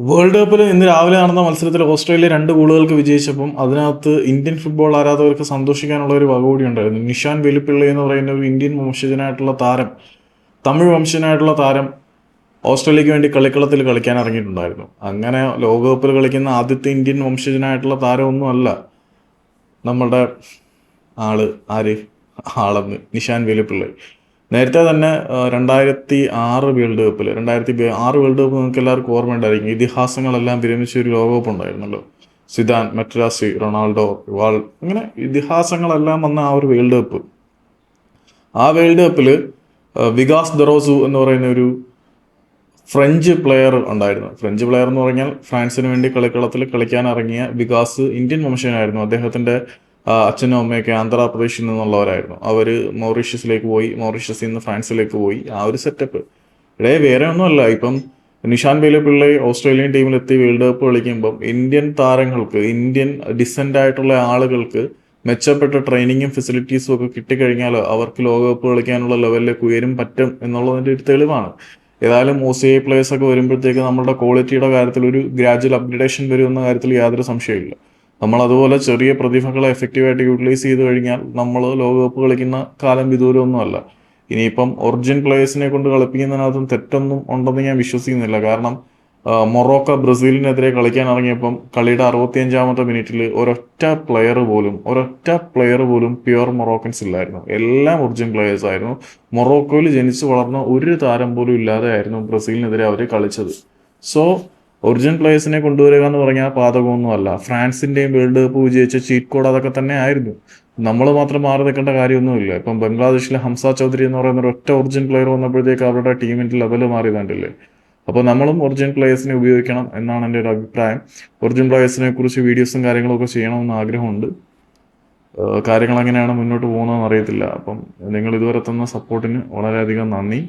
World കപ്പിൽ ഇന്ന് രാവിലെ നടന്ന മത്സരത്തിൽ ഓസ്ട്രേലിയ 2 ഗോളുകൾക്ക് വിജയിച്ചപ്പം അതിനകത്ത് ഇന്ത്യൻ ഫുട്ബോൾ ആരാധകർക്ക് സന്തോഷിക്കാനുള്ള ഒരു വക കൂടി ഉണ്ടായിരുന്നു. നിഷാൻ വെലുപ്പിള്ളി എന്ന് പറയുന്ന ഒരു ഇന്ത്യൻ വംശജനായിട്ടുള്ള താരം, തമിഴ് വംശജനായിട്ടുള്ള താരം ഓസ്ട്രേലിയക്ക് വേണ്ടി കളിക്കളത്തിൽ കളിക്കാൻ ഇറങ്ങിയിട്ടുണ്ടായിരുന്നു. അങ്ങനെ ലോകകപ്പിൽ കളിക്കുന്ന ആദ്യത്തെ ഇന്ത്യൻ വംശജനായിട്ടുള്ള താരമൊന്നും അല്ല നമ്മളുടെ ആള് ആര് ആളെന്ന് നിഷാൻ വെലുപ്പിള്ളി. നേരത്തെ തന്നെ 2006 വേൾഡ് കപ്പിൽ 2006 വേൾഡ് കപ്പ് നിങ്ങൾക്ക് എല്ലാവർക്കും ഓർമ്മയുണ്ടായിരിക്കും. ഇതിഹാസങ്ങളെല്ലാം വിരമിച്ച ഒരു ലോകകപ്പ് ഉണ്ടായിരുന്നല്ലോ. സിദാൻ, മെട്രാസി, റൊണാൾഡോ, വാൾ, ഇങ്ങനെ ഇതിഹാസങ്ങളെല്ലാം വന്ന ആ ഒരു വേൾഡ് കപ്പ്. ആ വേൾഡ് കപ്പിൽ വികാസ് ദൊറോസു എന്ന് പറയുന്ന ഒരു ഫ്രഞ്ച് പ്ലെയർ ഉണ്ടായിരുന്നു. ഫ്രഞ്ച് പ്ലെയർ എന്ന് പറഞ്ഞാൽ ഫ്രാൻസിന് വേണ്ടി കളിക്കളത്തിൽ കളിക്കാൻ ഇറങ്ങിയ വികാസ് ഇന്ത്യൻ വംശജനായിരുന്നു. അദ്ദേഹത്തിൻ്റെ അച്ഛനും അമ്മയൊക്കെ ആന്ധ്രാപ്രദേശിൽ നിന്നുള്ളവരായിരുന്നു. അവർ മൗറീഷ്യസിലേക്ക് പോയി, മൗറീഷ്യസിൽ നിന്ന് ഫ്രാൻസിലേക്ക് പോയി. ആ ഒരു സെറ്റപ്പ് വേറെ ഒന്നുമല്ല. ഇപ്പം നിഷാൻ വെലുപ്പിള്ളി ഓസ്ട്രേലിയൻ ടീമിലെത്തി വേൾഡ് കപ്പ് കളിക്കുമ്പം ഇന്ത്യൻ താരങ്ങൾക്ക്, ഇന്ത്യൻ ഡിസെൻ്റ് ആയിട്ടുള്ള ആളുകൾക്ക് മെച്ചപ്പെട്ട ട്രെയിനിങ്ങും ഫെസിലിറ്റീസും ഒക്കെ കിട്ടിക്കഴിഞ്ഞാൽ അവർക്ക് ലോകകപ്പ് കളിക്കാനുള്ള ലെവലിലേക്ക് ഉയരും പറ്റും എന്നുള്ളതിൻ്റെ ഒരു തെളിവാണ്. ഏതായാലും OCI പ്ലേയേഴ്സൊക്കെ വരുമ്പോഴത്തേക്ക് നമ്മുടെ ക്വാളിറ്റിയുടെ കാര്യത്തിൽ ഒരു ഗ്രാജുവൽ അപ്ഗ്രഡേഷൻ വരുമെന്ന കാര്യത്തിൽ യാതൊരു സംശയമില്ല. നമ്മൾ അതുപോലെ ചെറിയ പ്രതിഭകളെ എഫക്റ്റീവായിട്ട് യൂട്ടിലൈസ് ചെയ്ത് കഴിഞ്ഞാൽ നമ്മൾ ലോകകപ്പ് കളിക്കുന്ന കാലം വിദൂരമൊന്നുമല്ല. ഇനിയിപ്പം ഒറിജിൻ പ്ലേയേഴ്സിനെ കൊണ്ട് കളിപ്പിക്കുന്നതിനകത്തും തെറ്റൊന്നും ഉണ്ടെന്ന് ഞാൻ വിശ്വസിക്കുന്നില്ല. കാരണം മൊറോക്ക ബ്രസീലിനെതിരെ കളിക്കാൻ ഇറങ്ങിയപ്പം കളിയുടെ 65-ാമത്തെ മിനിറ്റിൽ ഒരൊറ്റ പ്ലെയർ പോലും പ്യുവർ മൊറോക്കൻസ് ഇല്ലായിരുന്നു. എല്ലാം ഒറിജിൻ പ്ലെയേഴ്സ് ആയിരുന്നു. മൊറോക്കോയിൽ ജനിച്ചു വളർന്ന ഒരു താരം പോലും ഇല്ലാതെ ആയിരുന്നു ബ്രസീലിനെതിരെ അവർ കളിച്ചത്. സോ ഒറിജിൻ പ്ലേയേഴ്സിനെ കൊണ്ടുവരിക എന്ന് പറഞ്ഞാൽ പാതകമൊന്നുമല്ല. ഫ്രാൻസിൻ്റെയും വേൾഡ് കപ്പ് വിജയിച്ച ചീറ്റ് കോഡ് അതൊക്കെ തന്നെ ആയിരുന്നു. നമ്മൾ മാത്രം മാറി നിൽക്കേണ്ട കാര്യമൊന്നുമില്ല. ഇപ്പം ബംഗ്ലാദേശിലെ ഹംസ ചൗധരി എന്ന് പറയുന്ന ഒരു ഒറ്റ ഒറിജിൻ പ്ലെയർ വന്നപ്പോഴത്തേക്ക് അവരുടെ ടീമിൻ്റെ ലെവൽ മാറിയതാണ്ടില്ലേ. അപ്പോൾ നമ്മളും ഒറിജിൻ പ്ലേയേഴ്സിനെ ഉപയോഗിക്കണം എന്നാണ് എൻ്റെ ഒരു അഭിപ്രായം. ഒറിജിൻ പ്ലേയേഴ്സിനെ കുറിച്ച് വീഡിയോസും കാര്യങ്ങളൊക്കെ ചെയ്യണമെന്ന് ആഗ്രഹമുണ്ട്. കാര്യങ്ങൾ എങ്ങനെയാണ് മുന്നോട്ട് പോകുന്നതെന്ന് അറിയത്തില്ല. അപ്പം നിങ്ങൾ ഇതുവരെ തന്ന സപ്പോർട്ടിന് വളരെയധികം നന്ദി.